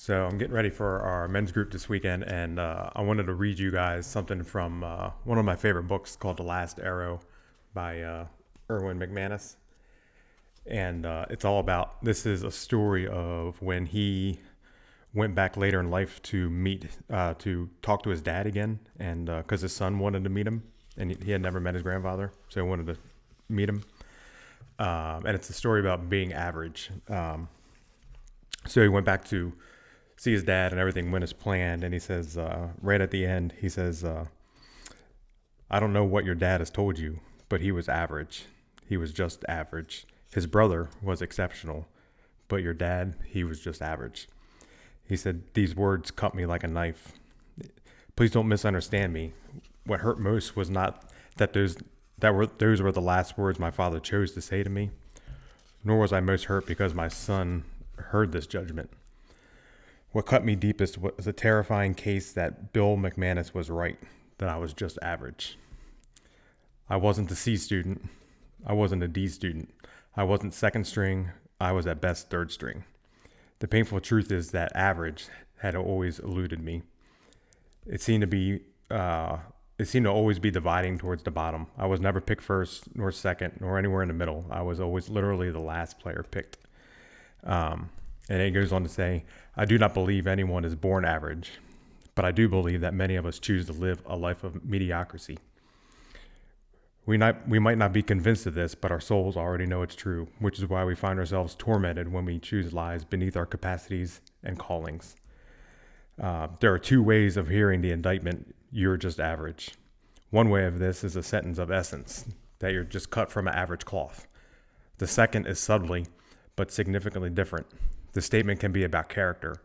So I'm getting ready for our men's group this weekend, and I wanted to read you guys something from one of my favorite books called The Last Arrow by Erwin McManus. And it's all about, this is a story of when he went back later in life to to talk to his dad again, and because his son wanted to meet him, and he had never met his grandfather, so he wanted to meet him. And it's a story about being average. So he went back to see his dad, and everything went as planned. And he says, right at the end, he says, I don't know what your dad has told you, but he was average. He was just average. His brother was exceptional, but your dad, he was just average. He said, these words cut me like a knife. Please don't misunderstand me. What hurt most was not that those were the last words my father chose to say to me, nor was I most hurt because my son heard this judgment. What cut me deepest was a terrifying case that Bill McManus was right, that I was just average. I wasn't a C student. I wasn't a D student. I wasn't second string. I was at best third string. The painful truth is that average had always eluded me. It seemed to always be dividing towards the bottom. I was never picked first, nor second, nor anywhere in the middle. I was always literally the last player picked. And it goes on to say, I do not believe anyone is born average, but I do believe that many of us choose to live a life of mediocrity. We might not be convinced of this, but our souls already know it's true, which is why we find ourselves tormented when we choose lives beneath our capacities and callings. There are two ways of hearing the indictment, you're just average. One way of this is a sentence of essence, that you're just cut from an average cloth. The second is subtly, but significantly different. The statement can be about character,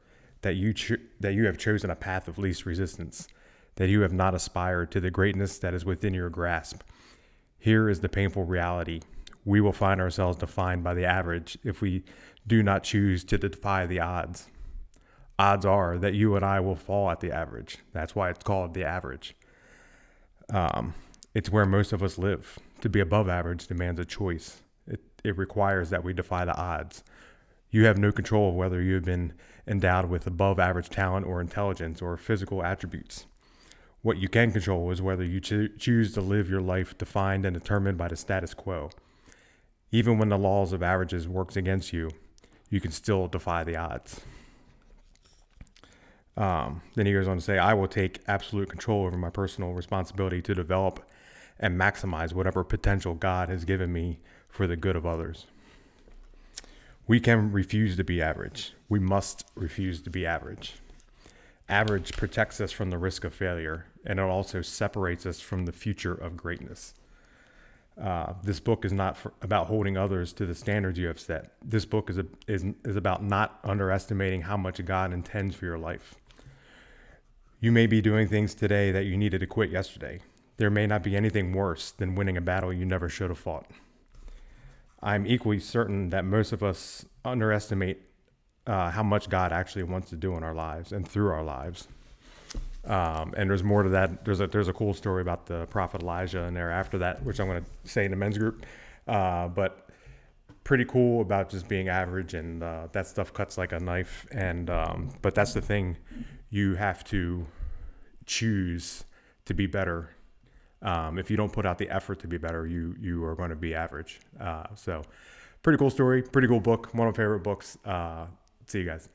that you have chosen a path of least resistance, that you have not aspired to the greatness that is within your grasp. Here is the painful reality. We will find ourselves defined by the average if we do not choose to defy the odds. Odds are that you and I will fall at the average. That's why it's called the average. It's where most of us live. To be above average demands a choice. It requires that we defy the odds. You have no control of whether you have been endowed with above average talent or intelligence or physical attributes. What you can control is whether you choose to live your life defined and determined by the status quo. Even when the laws of averages works against you, you can still defy the odds. Then he goes on to say, I will take absolute control over my personal responsibility to develop and maximize whatever potential God has given me for the good of others. We can refuse to be average. We must refuse to be average. Average protects us from the risk of failure, and it also separates us from the future of greatness. This book is not about holding others to the standards you have set. This book is about not underestimating how much God intends for your life. You may be doing things today that you needed to quit yesterday. There may not be anything worse than winning a battle you never should have fought. I'm equally certain that most of us underestimate how much God actually wants to do in our lives and through our lives. And there's more to that. There's a cool story about the prophet Elijah in there after that, which I'm going to say in the men's group. But pretty cool about just being average, and that stuff cuts like a knife. And but that's the thing, you have to choose to be better. If you don't put out the effort to be better, you are going to be average. So pretty cool story, pretty cool book, one of my favorite books. See you guys.